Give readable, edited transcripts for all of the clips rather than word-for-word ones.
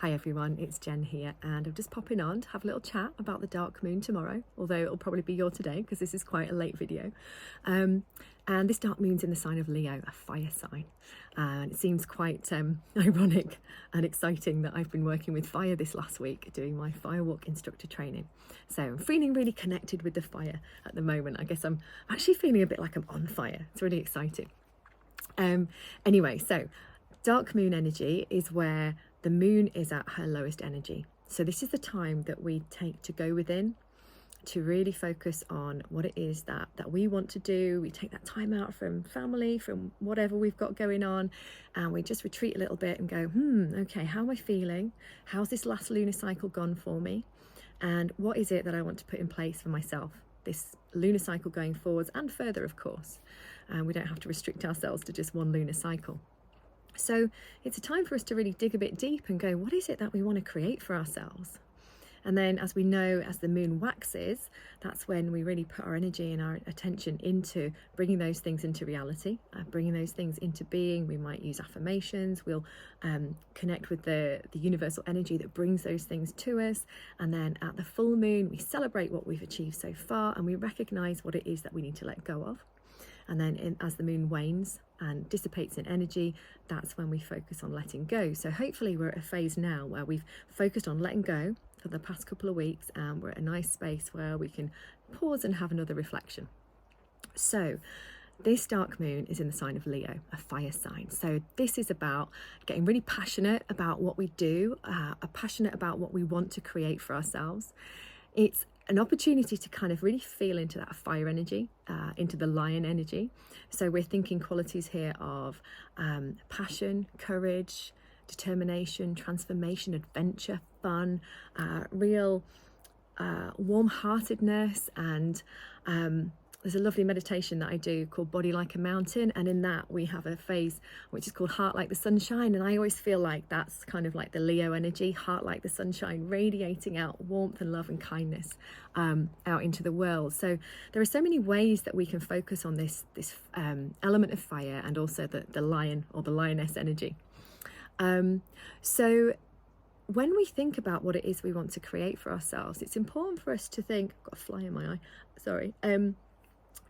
Hi everyone, it's Jen here, and I'm just popping on to have a little chat about the dark moon tomorrow, although it'll probably be your today because this is quite a late video. And this dark moon's in the sign of Leo, a fire sign. And it seems quite ironic and exciting that I've been working with fire this last week, doing my firewalk instructor training. So I'm feeling really connected with the fire at the moment. I guess I'm actually feeling a bit like I'm on fire. It's really exciting. Anyway, so dark moon energy is where the moon is at her lowest energy. So this is the time that we take to go within, to really focus on what it is that we want to do. We take that time out from family, from whatever we've got going on, and we just retreat a little bit and go, okay, how am I feeling? How's this last lunar cycle gone for me? And what is it that I want to put in place for myself? This lunar cycle going forwards and further, of course. We don't have to restrict ourselves to just one lunar cycle. So it's a time for us to really dig a bit deep and go, what is it that we want to create for ourselves? And then, as we know, as the moon waxes, that's when we really put our energy and our attention into bringing those things into reality, bringing those things into being. We might use affirmations, we'll connect with the universal energy that brings those things to us. And then at the full moon, we celebrate what we've achieved so far, and we recognize what it is that we need to let go of. And then as the moon wanes and dissipates in energy, that's when we focus on letting go. So hopefully we're at a phase now where we've focused on letting go for the past couple of weeks, and we're at a nice space where we can pause and have another reflection. So this dark moon is in the sign of Leo, a fire sign. So this is about getting really passionate about what we do, passionate about what we want to create for ourselves. It's an opportunity to kind of really feel into that fire energy, into the lion energy. So we're thinking qualities here of passion, courage, determination, transformation, adventure, fun, real warm-heartedness, and there's a lovely meditation that I do called Body Like a Mountain, and in that we have a phase which is called Heart Like the Sunshine, and I always feel like that's kind of like the Leo energy, heart like the sunshine, radiating out warmth and love and kindness out into the world. So there are so many ways that we can focus on this element of fire, and also the lion or the lioness energy. So when we think about what it is we want to create for ourselves, it's important for us to think, I've got a fly in my eye, sorry,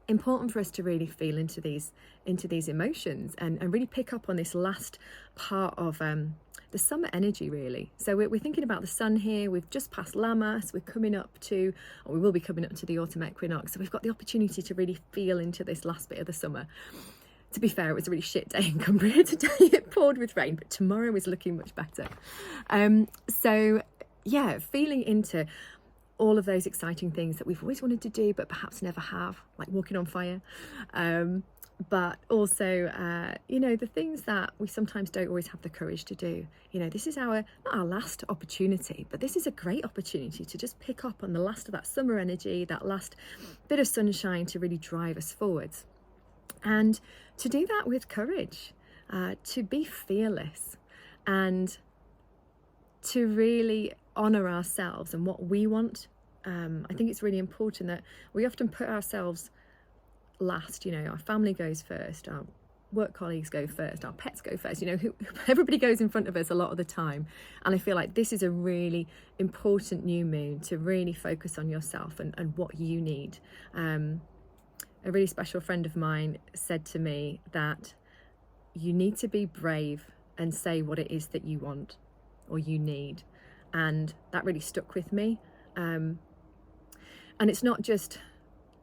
important for us to really feel into these emotions and really pick up on this last part of the summer energy, really. So we're thinking about the sun here. We've just passed Lammas. We're coming up to, or we will be coming up to the autumn equinox. So we've got the opportunity to really feel into this last bit of the summer. To be fair, it was a really shit day in Cumbria today. It poured with rain, but tomorrow is looking much better. So yeah, feeling into all of those exciting things that we've always wanted to do but perhaps never have, like walking on fire, but also the things that we sometimes don't always have the courage to do. This is not our last opportunity, but this is a great opportunity to just pick up on the last of that summer energy, that last bit of sunshine to really drive us forwards, and to do that with courage, to be fearless, and to really honour ourselves and what we want. I think it's really important that we often put ourselves last. Our family goes first, our work colleagues go first, our pets go first, everybody goes in front of us a lot of the time. And I feel like this is a really important new moon to really focus on yourself and what you need. A really special friend of mine said to me that you need to be brave and say what it is that you want or you need. And that really stuck with me. And it's not just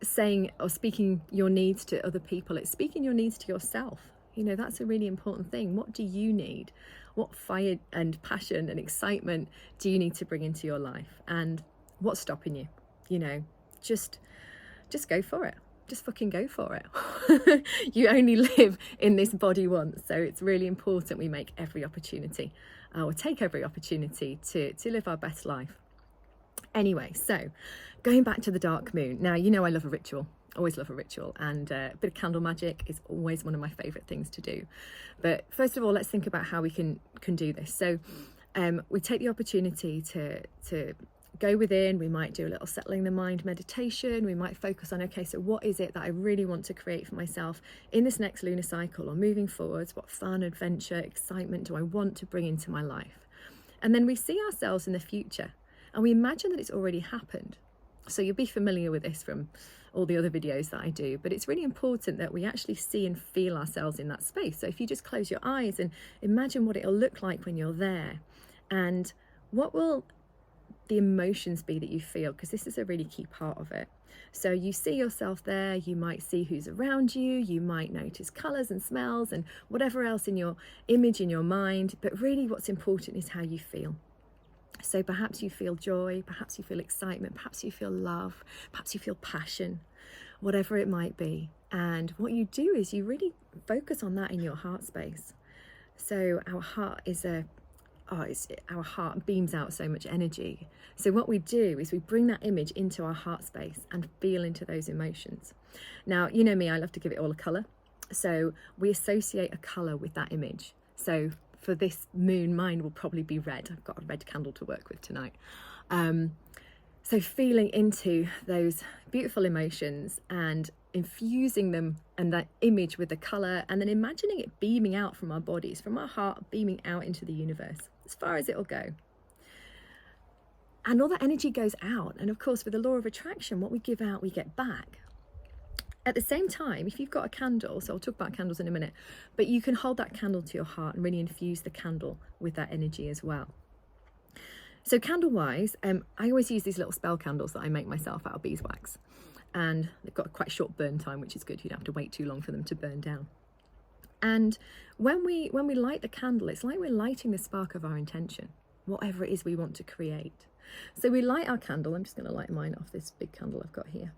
saying or speaking your needs to other people, it's speaking your needs to yourself. That's a really important thing. What do you need? What fire and passion and excitement do you need to bring into your life? And what's stopping you? Just go for it. Just fucking go for it. You only live in this body once, so it's really important we make every opportunity, or take every opportunity to live our best life. Anyway, so going back to the dark moon. Now, I love a ritual. Always love a ritual, and a bit of candle magic is always one of my favourite things to do. But first of all, let's think about how we can do this. So we take the opportunity to go within. We might do a little settling the mind meditation. We might focus on, okay, so what is it that I really want to create for myself in this next lunar cycle or moving forwards? What fun, adventure, excitement do I want to bring into my life? And then we see ourselves in the future and we imagine that it's already happened. So you'll be familiar with this from all the other videos that I do, but it's really important that we actually see and feel ourselves in that space. So if you just close your eyes and imagine what it'll look like when you're there, and what will the emotions be that you feel, because this is a really key part of it. So you see yourself there, you might see who's around you, you might notice colours and smells and whatever else in your image in your mind, but really what's important is how you feel. So perhaps you feel joy, perhaps you feel excitement, perhaps you feel love, perhaps you feel passion, whatever it might be. And what you do is you really focus on that in your heart space. So our heart is our heart beams out so much energy. So what we do is we bring that image into our heart space and feel into those emotions. Now, you know me, I love to give it all a colour. So we associate a colour with that image. So for this moon, mine will probably be red. I've got a red candle to work with tonight. So feeling into those beautiful emotions and infusing them and that image with the colour, and then imagining it beaming out from our bodies, from our heart, beaming out into the universe as far as it'll go. And all that energy goes out. And of course, with the law of attraction, what we give out, we get back. At the same time, if you've got a candle, so I'll talk about candles in a minute, but you can hold that candle to your heart and really infuse the candle with that energy as well. So candle-wise, I always use these little spell candles that I make myself out of beeswax. And they've got quite a short burn time, which is good. You don't have to wait too long for them to burn down. And when we light the candle, it's like we're lighting the spark of our intention, whatever it is we want to create. So we light our candle. I'm just going to light mine off this big candle I've got here.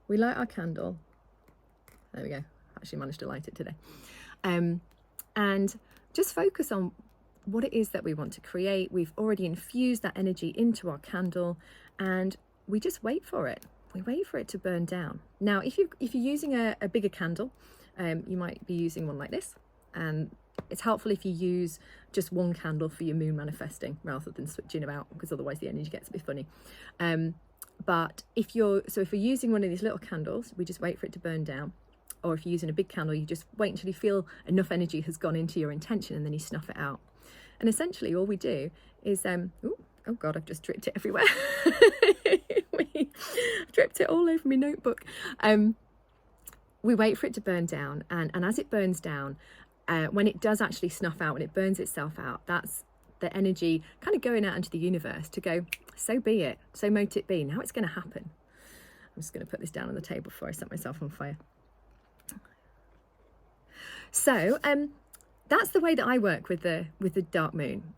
We light our candle. There we go. Actually managed to light it today. And just focus on what it is that we want to create. We've already infused that energy into our candle, and we just wait for it. We wait for it to burn down. Now, if you're using a bigger candle, you might be using one like this, and it's helpful if you use just one candle for your moon manifesting rather than switching about, because otherwise the energy gets a bit funny. But if you're using one of these little candles, we just wait for it to burn down. Or if you're using a big candle, you just wait until you feel enough energy has gone into your intention, and then you snuff it out. And essentially all we do is, oh God, I've just dripped it everywhere. Dripped it all over my notebook. We wait for it to burn down, and as it burns down, when it does actually snuff out, when it burns itself out, that's the energy kind of going out into the universe to go, so be it, so mote it be. Now it's going to happen. I'm just going to put this down on the table before I set myself on fire. So that's the way that I work with the dark moon.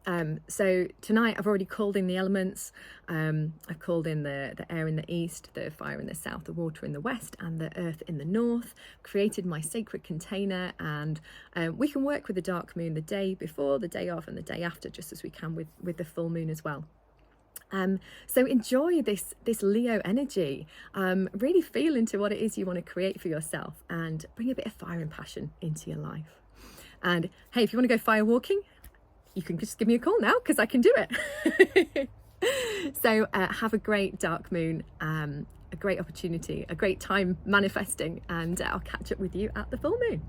So tonight I've already called in the elements. I've called in the air in the east, the fire in the south, the water in the west, and the earth in the north. Created my sacred container, and we can work with the dark moon the day before, the day of, and the day after, just as we can with the full moon as well. So enjoy this Leo energy. Really feel into what it is you want to create for yourself, and bring a bit of fire and passion into your life. And hey, if you want to go fire walking, you can just give me a call now, because I can do it. So have a great dark moon, a great opportunity, a great time manifesting, and I'll catch up with you at the full moon.